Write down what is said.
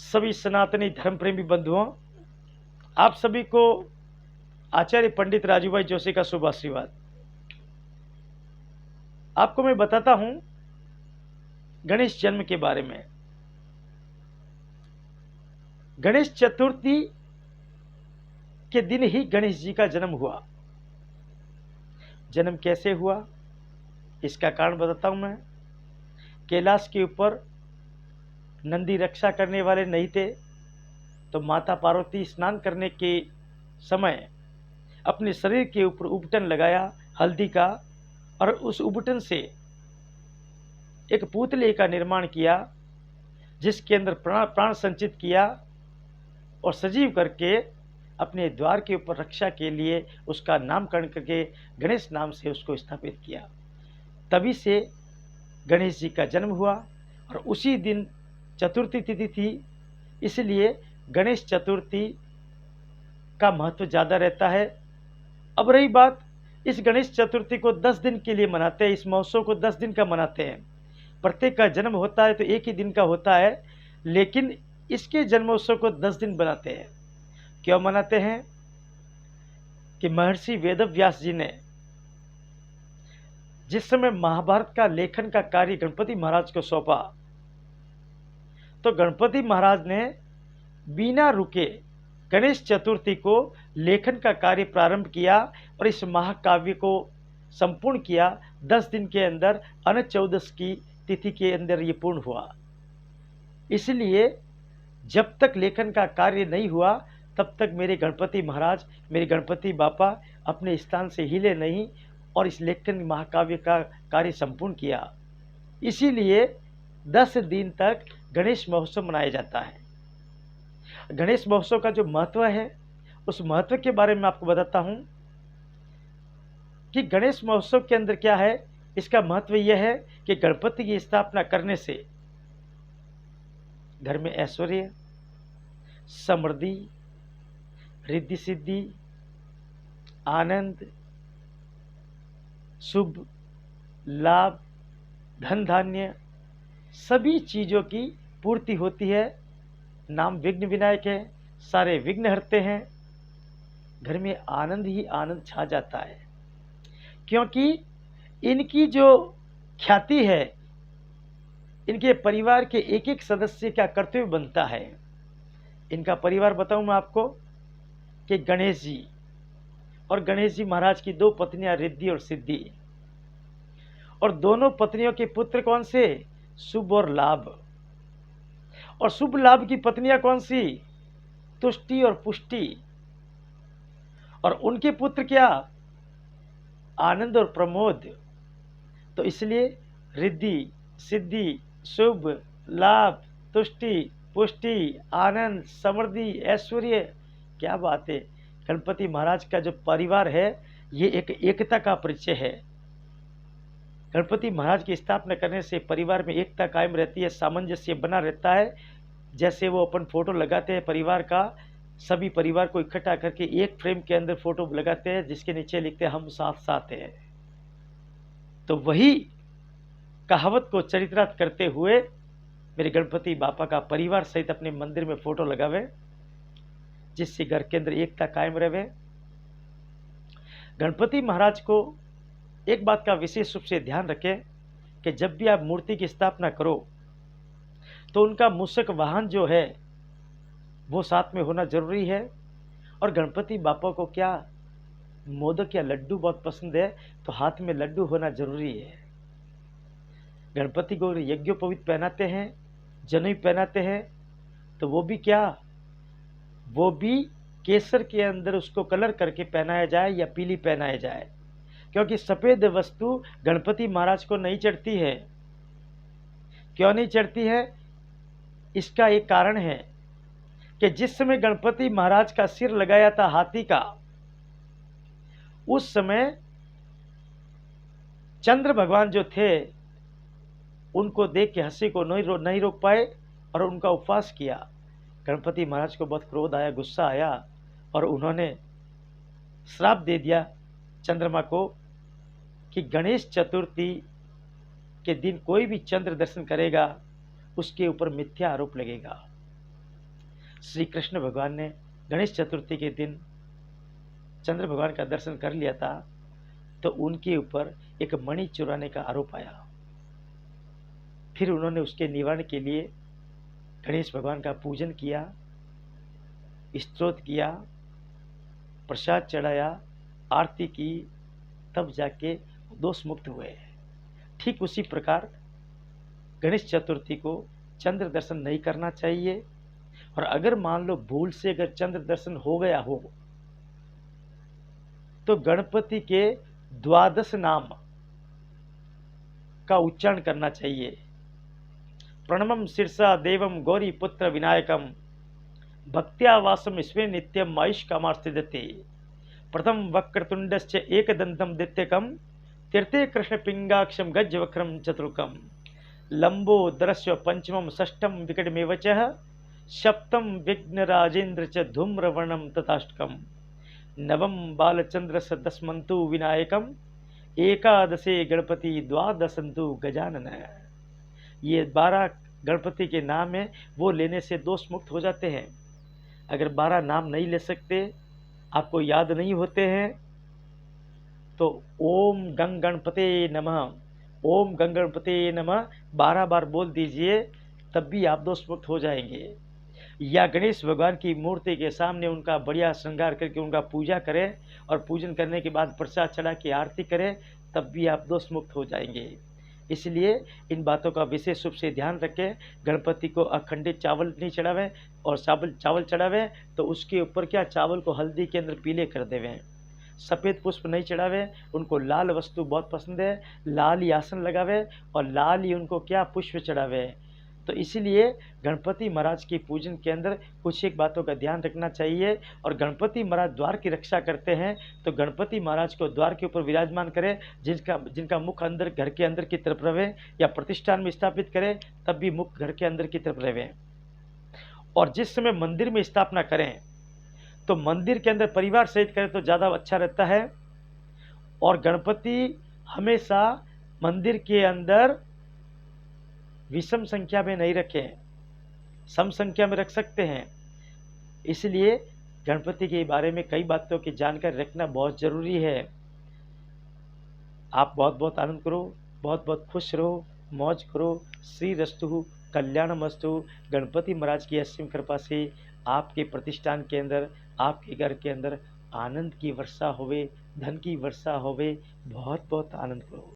सभी सनातनी धर्म प्रेमी बंधुओं, आप सभी को आचार्य पंडित राजूभाई जोशी का शुभ आशीर्वाद। आपको मैं बताता हूं गणेश जन्म के बारे में। गणेश चतुर्थी के दिन ही गणेश जी का जन्म हुआ। जन्म कैसे हुआ इसका कारण बताता हूं मैं। कैलाश के ऊपर नंदी रक्षा करने वाले नहीं थे, तो माता पार्वती स्नान करने के समय अपने शरीर के ऊपर उबटन लगाया हल्दी का, और उस उबटन से एक पुतले का निर्माण किया, जिसके अंदर प्राण संचित किया और सजीव करके अपने द्वार के ऊपर रक्षा के लिए उसका नामकरण करके गणेश नाम से उसको स्थापित किया। तभी से गणेश जी का जन्म हुआ और उसी दिन चतुर्थी तिथि थी, इसलिए गणेश चतुर्थी का महत्व ज़्यादा रहता है। अब रही बात, इस गणेश चतुर्थी को 10 दिन के लिए मनाते हैं। इस महोत्सव को 10 दिन का मनाते हैं। प्रत्येक का जन्म होता है तो एक ही दिन का होता है, लेकिन इसके जन्मोत्सव को 10 दिन बनाते हैं। क्यों मनाते हैं कि महर्षि वेदव्यास जी ने जिस समय महाभारत का लेखन का कार्य गणपति महाराज को सौंपा, तो गणपति महाराज ने बिना रुके गणेश चतुर्थी को लेखन का कार्य प्रारंभ किया और इस महाकाव्य को संपूर्ण किया। 10 दिन के अंदर अनंत चौदस की तिथि के अंदर ये पूर्ण हुआ। इसलिए जब तक लेखन का कार्य नहीं हुआ तब तक मेरे गणपति महाराज, मेरे गणपति बापा अपने स्थान से हिले नहीं और इस लेखन महाकाव्य का कार्य संपूर्ण किया। इसीलिए 10 दिन तक गणेश महोत्सव मनाया जाता है। गणेश महोत्सव का जो महत्व है, उस महत्व के बारे में आपको बताता हूं कि गणेश महोत्सव के अंदर क्या है। इसका महत्व यह है कि गणपति की स्थापना करने से घर में ऐश्वर्य, समृद्धि, रिद्धि सिद्धि, आनंद, शुभ लाभ, धन धान्य, सभी चीज़ों की पूर्ति होती है। नाम विघ्न विनायक है, सारे विघ्न हरते हैं। घर में आनंद ही आनंद छा जाता है, क्योंकि इनकी जो ख्याति है, इनके परिवार के एक एक सदस्य का कर्तव्य बनता है। इनका परिवार बताऊं मैं आपको कि गणेश जी और गणेश जी महाराज की 2 पत्नियां रिद्धि और सिद्धि, और दोनों पत्नियों के पुत्र कौन से? शुभ और लाभ। और शुभ लाभ की पत्नियां कौन सी? तुष्टि और पुष्टि। और उनके पुत्र क्या? आनंद और प्रमोद। तो इसलिए रिद्धि सिद्धि, शुभ लाभ, तुष्टि पुष्टि, आनंद, समृद्धि, ऐश्वर्य, क्या बात है। गणपति महाराज का जो परिवार है, ये एक एकता का परिचय है। गणपति महाराज की स्थापना करने से परिवार में एकता कायम रहती है, सामंजस्य बना रहता है। जैसे वो अपन फोटो लगाते हैं परिवार का, सभी परिवार को इकट्ठा करके एक फ्रेम के अंदर फोटो लगाते हैं, जिसके नीचे लिखते हैं हम साथ साथ हैं। तो वही कहावत को चरितार्थ करते हुए मेरे गणपति बापा का परिवार सहित अपने मंदिर में फोटो लगावे, जिससे घर के अंदर एकता कायम रहे। गणपति महाराज को एक बात का विशेष रूप से ध्यान रखें कि जब भी आप मूर्ति की स्थापना करो तो उनका मूषक वाहन जो है वो साथ में होना जरूरी है। और गणपति बापा को क्या मोदक या लड्डू बहुत पसंद है, तो हाथ में लड्डू होना जरूरी है। गणपति को यज्ञोपवीत पहनाते हैं, जनेऊ पहनाते हैं, तो वो भी क्या, वो भी केसर के अंदर उसको कलर करके पहनाया जाए या पीली पहनाया जाए, क्योंकि सफ़ेद वस्तु गणपति महाराज को नहीं चढ़ती है। क्यों नहीं चढ़ती है? इसका एक कारण है कि जिस समय गणपति महाराज का सिर लगाया था हाथी का, उस समय चंद्र भगवान जो थे उनको देख के हंसी को नहीं रोक पाए और उनका उपवास किया। गणपति महाराज को बहुत क्रोध आया, गुस्सा आया, और उन्होंने श्राप दे दिया चंद्रमा को कि गणेश चतुर्थी के दिन कोई भी चंद्र दर्शन करेगा उसके ऊपर मिथ्या आरोप लगेगा। श्री कृष्ण भगवान ने गणेश चतुर्थी के दिन चंद्र भगवान का दर्शन कर लिया था, तो उनके ऊपर एक मणि चुराने का आरोप आया। फिर उन्होंने उसके निवारण के लिए गणेश भगवान का पूजन किया, स्तोत्र किया, प्रसाद चढ़ाया, आरती की, तब जाके दोष मुक्त हुए। ठीक उसी प्रकार गणेश चतुर्थी को चंद्र दर्शन नहीं करना चाहिए, और अगर मान लो भूल से अगर चंद्र दर्शन हो गया हो तो गणपति के द्वादश नाम का उच्चारण करना चाहिए। प्रणमं शीर्षा देवं गौरी पुत्र विनायकम भक्त्या वासम स्वे नित्यम आयुष कामार्थिदते प्रथम वक्रतुंडश्च एकदंतम दित्यकम तीर्थे कृष्ण पिंगाक्षम गजवक्रम चतुर्कम लंबोदरस्व पंचमम षष्ठम विकटमेव च सप्तम विघ्नराजेन्द्र च धूम्रवर्णम तथाष्टकम नवम बालचंद्र दशमंतु विनायकम एकादशे गणपति द्वादशंतु गजानन। ये 12 गणपति के नाम है, वो लेने से दोष मुक्त हो जाते हैं। अगर 12 नाम नहीं ले सकते, आपको याद नहीं होते हैं, तो ओम गंग गणपते नमः, ओम गंग गणपते नमः 12 बार बोल दीजिए, तब भी आप दोष मुक्त हो जाएंगे। या गणेश भगवान की मूर्ति के सामने उनका बढ़िया श्रृंगार करके उनका पूजा करें, और पूजन करने के बाद प्रसाद चढ़ा के आरती करें, तब भी आप दोष मुक्त हो जाएंगे। इसलिए इन बातों का विशेष रूप से ध्यान रखें। गणपति को अखंडित चावल नहीं चढ़ावें, और चावल चढ़ावें तो उसके ऊपर क्या, चावल को हल्दी के अंदर पीले कर देवें। सफ़ेद पुष्प नहीं चढ़ावें, उनको लाल वस्तु बहुत पसंद है, लाल ही आसन लगावे और लाल ही उनको क्या, पुष्प चढ़ावे। तो इसीलिए गणपति महाराज की पूजन के अंदर कुछ एक बातों का ध्यान रखना चाहिए। और गणपति महाराज द्वार की रक्षा करते हैं, तो गणपति महाराज को द्वार के ऊपर विराजमान करें, जिनका मुख अंदर घर के अंदर की तरफ रहे, या प्रतिष्ठान में स्थापित करें तब भी मुख घर के अंदर की तरफ रहे। और जिस समय मंदिर में स्थापना करें तो मंदिर के अंदर परिवार सहित करें तो ज़्यादा अच्छा रहता है। और गणपति हमेशा मंदिर के अंदर विषम संख्या में नहीं रखें, सम संख्या में रख सकते हैं। इसलिए गणपति के बारे में कई बातों की जानकारी रखना बहुत ज़रूरी है। आप बहुत बहुत आनंद करो, बहुत बहुत खुश रहो, मौज करो। श्री रस्तु कल्याणमस्तु। गणपति महाराज की असीम कृपा से आपके प्रतिष्ठान के अंदर, आपके घर के अंदर आनंद की वर्षा होवे, धन की वर्षा होवे। बहुत बहुत आनंद करो।